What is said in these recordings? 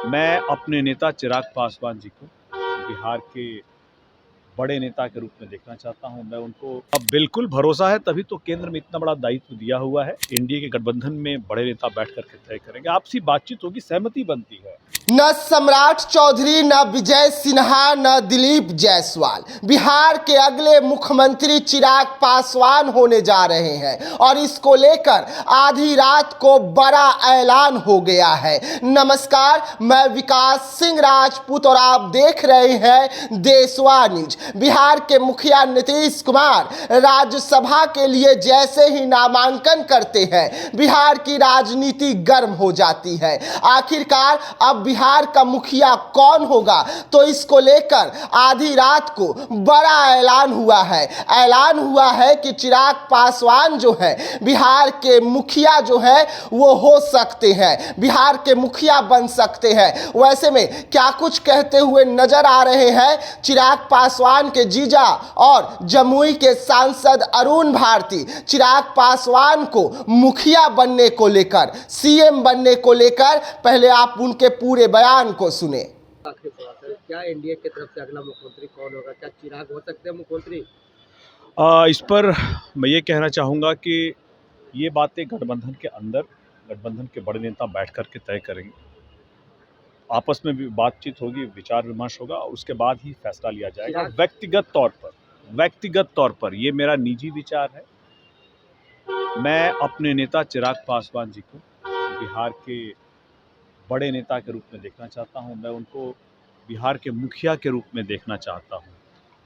मैं अपने नेता चिराग पासवान जी को बिहार के बड़े नेता के रूप में देखना चाहता हूं। मैं उनको अब बिल्कुल भरोसा है, तभी तो केंद्र में इतना बड़ा दायित्व दिया हुआ है। एनडीए के गठबंधन में बड़े नेता बैठ करके तय करेंगे, आपसी बातचीत होगी, सहमति बनती है। न सम्राट चौधरी, न विजय सिन्हा, न दिलीप जायसवाल बिहार के अगले मुख्यमंत्री चिराग पासवान होने जा रहे हैं और इसको लेकर आधी रात को बड़ा ऐलान हो गया है। नमस्कार, मैं विकास सिंह राजपूत और आप देख रहे हैं देशवा न्यूज। बिहार के मुखिया नीतीश कुमार राज्यसभा के लिए जैसे ही नामांकन करते हैं, बिहार की राजनीति गर्म हो जाती है। आखिरकार अब बिहार का मुखिया कौन होगा, तो इसको लेकर आधी रात को बड़ा ऐलान हुआ है कि चिराग पासवान जो है बिहार के मुखिया जो है वो हो सकते हैं, बिहार के मुखिया बन सकते हैं। वैसे में क्या कुछ कहते हुए नजर आ रहे हैं चिराग पासवान के जीजा और जमुई के सांसद अरुण भारती चिराग पासवान को मुखिया बनने को लेकर, सीएम बनने को लेकर। पहले आप उनके पूरे बयान को सुने। आखिरी सवाल सर, क्या एनडीए की तरफ से अगला मुख्यमंत्री कौन होगा? क्या चिराग हो सकते हैं मुख्यमंत्री? इस पर मैं ये कहना चाहूँगा कि ये बातें गठबंधन के अंदर, गठबंधन के बड़े नेता बैठ करके तय करेंगे। आपस में भी बातचीत होगी, विचार विमर्श होगा और उसके बाद ही फैसला लिया जाएगा। व्यक्तिगत तौर पर ये मेरा निजी विचार है। मैं अपने नेता चिराग पासवान जी को बिहार के बड़े नेता के रूप में देखना चाहता हूं। मैं उनको बिहार के मुखिया के रूप में देखना चाहता हूं,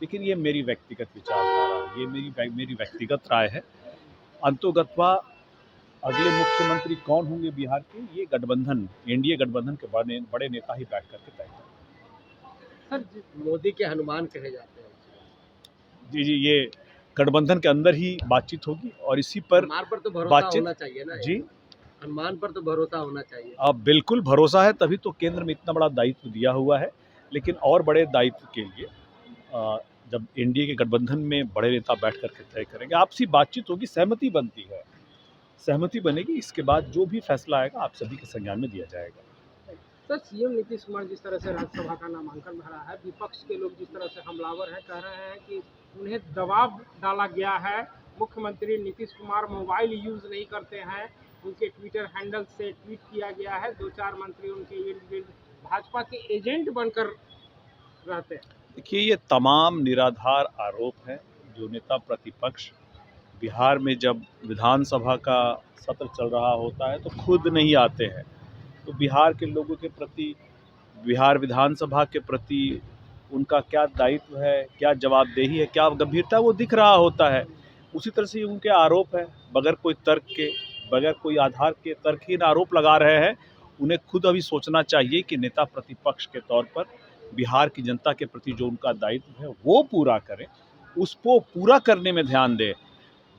लेकिन ये मेरी व्यक्तिगत विचारधारा है, ये मेरी व्यक्तिगत राय है। अंतोगत्वा अगले मुख्यमंत्री कौन होंगे बिहार के, ये गठबंधन, एनडीए गठबंधन के बड़े नेता ही बैठ करके तय करेंगे। सर, मोदी के हनुमान कहे जाते हैं। जी, ये गठबंधन के अंदर ही बातचीत होगी और इसी पर तो भरोसा होना चाहिए ना जी, हनुमान पर तो भरोसा होना चाहिए। अब बिल्कुल भरोसा है, तभी तो केंद्र में इतना बड़ा दायित्व दिया हुआ है। लेकिन और बड़े दायित्व के लिए जब एनडीए के गठबंधन में बड़े नेता बैठ करके तय करेंगे, आपसी बातचीत होगी, सहमति बनती है, सहमति बनेगी। इसके बाद जो भी फैसला आएगा आप सभी के संज्ञान में दिया जाएगा। सर, सीएम नीतीश कुमार जिस तरह से राज्यसभा का नामांकन भरा है, विपक्ष के लोग जिस तरह से हमलावर हैं, कह रहे हैं कि उन्हें दबाव डाला गया है। मुख्यमंत्री नीतीश कुमार मोबाइल यूज़ नहीं करते हैं, उनके ट्विटर हैंडल से ट्वीट किया गया है। 2-4 मंत्री उनके इर्द गिर्द भाजपा के एजेंट बनकर रहते हैं। देखिए, ये तमाम निराधार आरोप हैं जो नेता प्रतिपक्ष बिहार में जब विधानसभा का सत्र चल रहा होता है तो खुद नहीं आते हैं। तो बिहार के लोगों के प्रति, बिहार विधानसभा के प्रति उनका क्या दायित्व है, क्या जवाबदेही है, क्या गंभीरता, वो दिख रहा होता है। उसी तरह से उनके आरोप है, बगैर कोई तर्क के, बगैर कोई आधार के तर्कहीन आरोप लगा रहे हैं। उन्हें खुद अभी सोचना चाहिए कि नेता प्रतिपक्ष के तौर पर बिहार की जनता के प्रति जो उनका दायित्व है वो पूरा करें, उसको पूरा करने में ध्यान दें।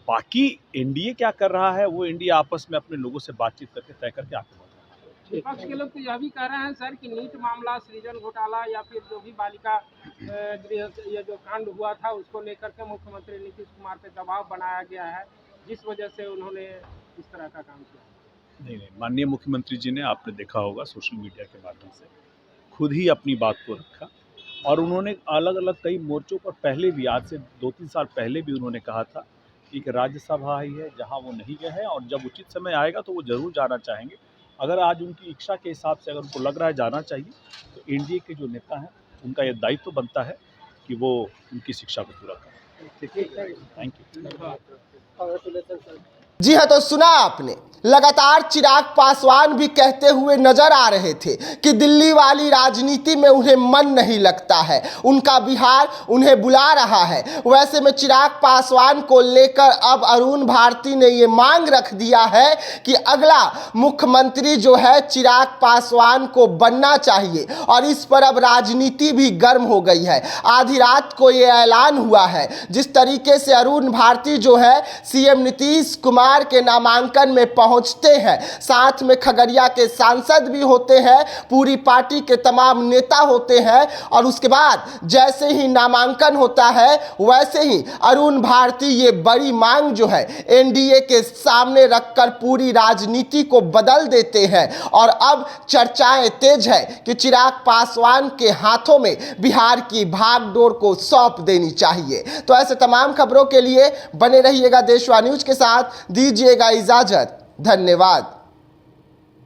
बाकी एनडीए क्या कर रहा है, वो एनडीए आपस में अपने लोगों से बातचीत करके तय करके आगे बढ़ रहा है। विपक्ष के लोग तो यह भी कह रहे हैं सर कि नीट मामला, सृजन घोटाला या फिर जो भी बालिका गृह ये जो कांड हुआ था उसको लेकर के मुख्यमंत्री नीतीश कुमार पे दबाव बनाया गया है, जिस वजह से उन्होंने इस तरह का काम किया। नहीं, माननीय मुख्यमंत्री जी ने, आपने देखा होगा सोशल मीडिया के माध्यम से, खुद ही अपनी बात को रखा और उन्होंने अलग अलग कई मोर्चों पर पहले भी, आज से 2-3 साल पहले भी उन्होंने कहा था कि एक राज्यसभा ही है जहां वो नहीं गए हैं और जब उचित समय आएगा तो वो जरूर जाना चाहेंगे। अगर आज उनकी इच्छा के हिसाब से अगर उनको लग रहा है जाना चाहिए, तो एनडीए के जो नेता हैं उनका ये दायित्व बनता है कि वो उनकी शिक्षा को पूरा करें। Thank you. जी हाँ, तो सुना आपने, लगातार चिराग पासवान भी कहते हुए नजर आ रहे थे कि दिल्ली वाली राजनीति में उन्हें मन नहीं लगता है, उनका बिहार उन्हें बुला रहा है। वैसे में चिराग पासवान को लेकर अब अरुण भारती ने ये मांग रख दिया है कि अगला मुख्यमंत्री जो है चिराग पासवान को बनना चाहिए और इस पर अब राजनीति भी गर्म हो गई है। आधी रात को ये ऐलान हुआ है। जिस तरीके से अरुण भारती जो है सीएम नीतीश कुमार उम्मीदवार के नामांकन में पहुंचते हैं। साथ में खगड़िया के सांसद भी होते हैं, पूरी पार्टी के तमाम नेता होते हैं और उसके बाद जैसे ही नामांकन होता है वैसे ही अरुण भारती ये बड़ी मांग जो है एनडीए के सामने रखकर पूरी राजनीति को बदल देते हैं और अब चर्चाएं तेज है कि चिराग पासवान के हाथों में बिहार की भागडोर को सौंप देनी चाहिए। तो ऐसे तमाम खबरों के लिए बने रहिएगा देशवा न्यूज के साथ। दीजिएगा इजाजत। धन्यवाद।